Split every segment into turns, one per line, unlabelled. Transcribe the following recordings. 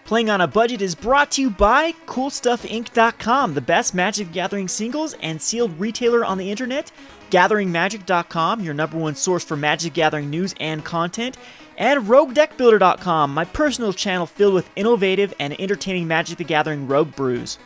Playing on a Budget is brought to you by CoolStuffInc.com, the best Magic the Gathering singles and sealed retailer on the internet, GatheringMagic.com, your #1 source for Magic the Gathering news and content, and RogueDeckBuilder.com, my personal channel filled with innovative and entertaining Magic the Gathering rogue brews.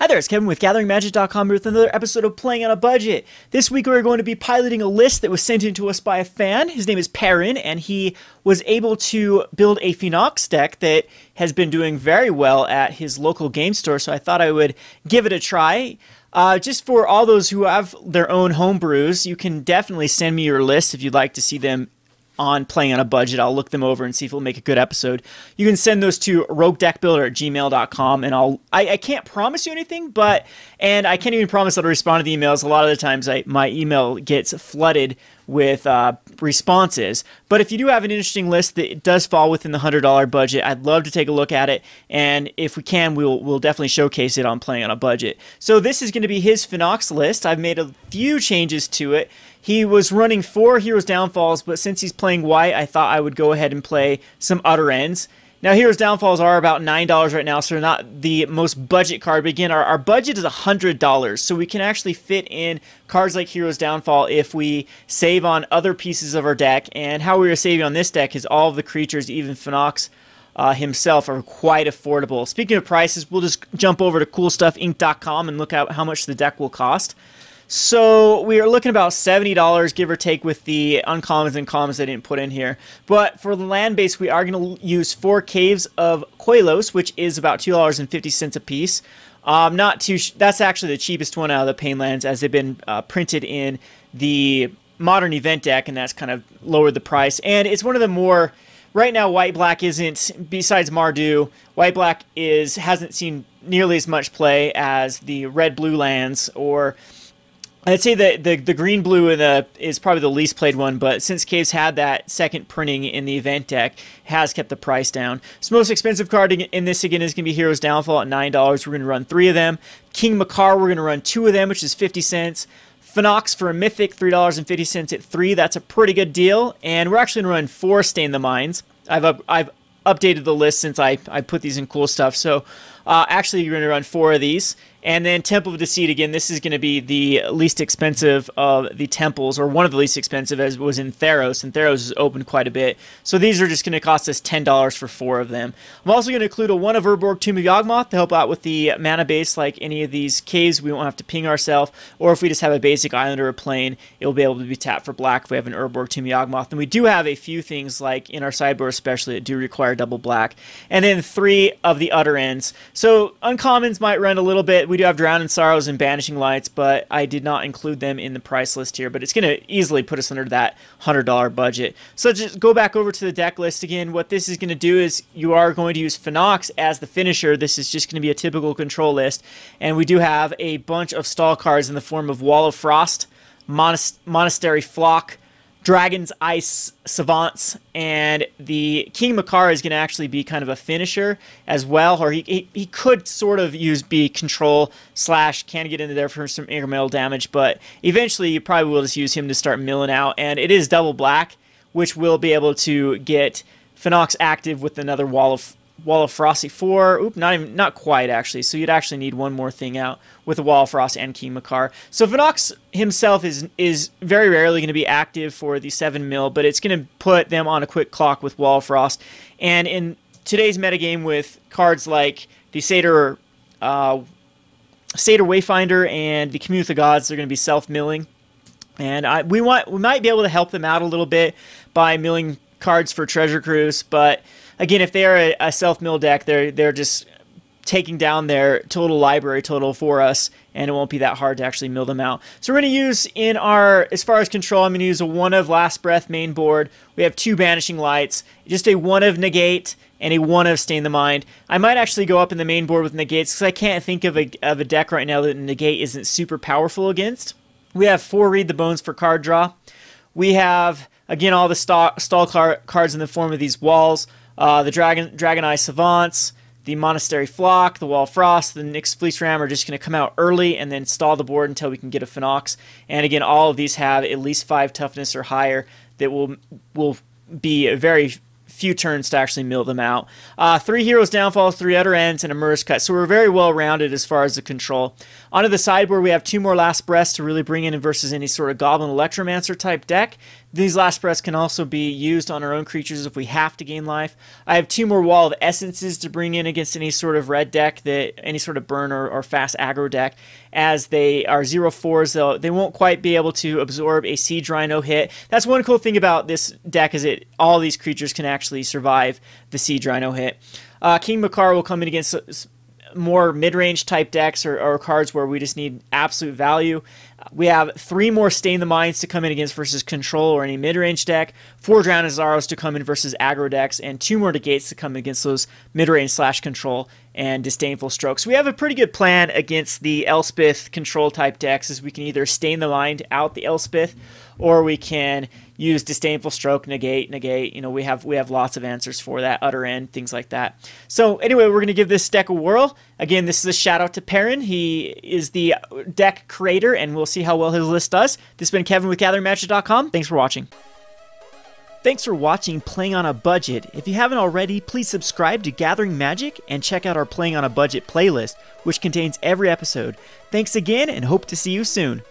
Hi there, it's Kevin with GatheringMagic.com with another episode of Playing on a Budget. This week we're going to be piloting a list that was sent in to us by a fan. His name is Perrin, and he was able to build a Phenax deck that has been doing very well at his local game store, so I thought I would give it a try. Just for all those who have their own home brews, you can definitely send me your list if you'd like to see them on Playing on a Budget. I'll look them over and see if we'll make a good episode. You can send those to roguedeckbuilder@gmail.com, and I can't promise you anything, and I can't even promise I'll respond to the emails. A lot of the times my email gets flooded with responses. But if you do have an interesting list that does fall within the $100 budget, I'd love to take a look at it, and if we can, we'll definitely showcase it on Playing on a Budget. So this is going to be his Phenax list. I've made a few changes to it. He was running 4 Heroes Downfalls, but since he's playing white, I thought I would go ahead and play some Utter Ends. Now, Heroes Downfalls are about $9 right now, so they're not the most budget card. But again, our budget is $100, so we can actually fit in cards like Heroes Downfall if we save on other pieces of our deck. And how we are saving on this deck is all of the creatures, even Phenax himself, are quite affordable. Speaking of prices, we'll just jump over to CoolStuffInc.com and look at how much the deck will cost. So we are looking about $70, give or take, with the uncommons and commons I didn't put in here. But for the land base, we are going to use 4 Caves of Koilos, which is about $2.50 a piece. That's actually the cheapest one out of the Pain lands, as they've been printed in the modern event deck, and that's kind of lowered the price. And it's one of the more... Right now, white-black isn't, besides Mardu, white-black hasn't seen nearly as much play as the red-blue lands, or... I'd say that the green-blue is probably the least played one, but since Caves had that second printing in the event deck, it has kept the price down. So most expensive card in this, again, is going to be Heroes Downfall at $9. We're going to run 3 of them. King Macar, we're going to run 2 of them, which is 50 cents. Phenax for a Mythic, $3.50 at 3. That's a pretty good deal. And we're actually going to run 4 Stain the Mines. I've updated the list since I put these in Cool Stuff. So actually, you're going to run 4 of these. And then Temple of Deceit, again, this is going to be the least expensive of the temples, or one of the least expensive, as was in Theros, and Theros is open quite a bit. So these are just going to cost us $10 for 4 of them. I'm also going to include a 1 of Urborg, Tomb of Yawgmoth to help out with the mana base. Like any of these caves, we won't have to ping ourselves, or if we just have a basic island or a plane, it'll be able to be tapped for black if we have an Urborg, Tomb of Yawgmoth. And we do have a few things, like in our sideboard especially, that do require double black. And then 3 of the Utter Ends. So uncommons might run a little bit. We do have Drown in Sorrows and Banishing Lights, but I did not include them in the price list here. But it's going to easily put us under that $100 budget. So just go back over to the deck list again. What this is going to do is you are going to use Phenax as the finisher. This is just going to be a typical control list. And we do have a bunch of stall cards in the form of Wall of Frost, Monastery Flock, Dragon's Ice Savants, and the King Macar is going to actually be kind of a finisher as well, or he could sort of be control / can get into there for some incremental damage, but eventually you probably will just use him to start milling out. And it is double black, which will be able to get Phenax active with another Wall of Frosty 4. Oop, not quite actually. So you'd actually need one more thing out with a Wall of Frost and King Macar. So Phenax himself is very rarely going to be active for the 7 mil, but it's going to put them on a quick clock with Wall of Frost. And in today's metagame with cards like the Satyr Wayfinder and the Commune with the Gods, they're going to be self-milling. And we might be able to help them out a little bit by milling cards for Treasure Cruise, but again, if they are a self-mill deck, they're just taking down their total library total for us, and it won't be that hard to actually mill them out. So we're going to use as far as control, I'm going to use a 1 of Last Breath main board. We have 2 Banishing Lights, just a 1 of Negate, and a 1 of Stain the Mind. I might actually go up in the main board with Negates, because I can't think of a deck right now that Negate isn't super powerful against. We have 4 Read the Bones for card draw. We have, again, all the stall cards in the form of these walls. The Dragon Eye Savants, the Monastery Flock, the Wall of Frost, the Nyx-Fleece Ram are just going to come out early and then stall the board until we can get a Phenax. And again, all of these have at least 5 toughness or higher that will be very few turns to actually mill them out. 3 Heroes Downfall, 3 Utter Ends, and a Murderous Cut. So we're very well rounded as far as the control. Onto the sideboard, we have 2 more Last Breaths to really bring in versus any sort of Goblin Electromancer type deck. These Last Breaths can also be used on our own creatures if we have to gain life. I have 2 more Wall of Essences to bring in against any sort of red deck, any sort of burn or fast aggro deck, as they are 0/4s. They won't quite be able to absorb a Siege Rhino hit. That's one cool thing about this deck, is all these creatures can actually survive the Siege Rhino hit. King Macar will come in against more mid-range type decks or cards where we just need absolute value. We have 3 more Stain the Minds to come in against versus Control or any mid-range deck, 4 Drowned Azaros to come in versus aggro decks, and 2 more Negates to come against those mid-range / Control and Disdainful Stroke. So we have a pretty good plan against the Elspeth Control type decks, as we can either Stain the Mind out the Elspeth, or we can use Disdainful Stroke, negate. You know, we have lots of answers for that, Utter End, things like that. So anyway, we're going to give this deck a whirl. Again, this is a shout out to Perrin. He is the deck creator, and we'll see how well his list does. This has been Kevin with GatheringMagic.com. Thanks for watching. Thanks for watching Playing on a Budget. If you haven't already, please subscribe to Gathering Magic and check out our Playing on a Budget playlist, which contains every episode. Thanks again, and hope to see you soon.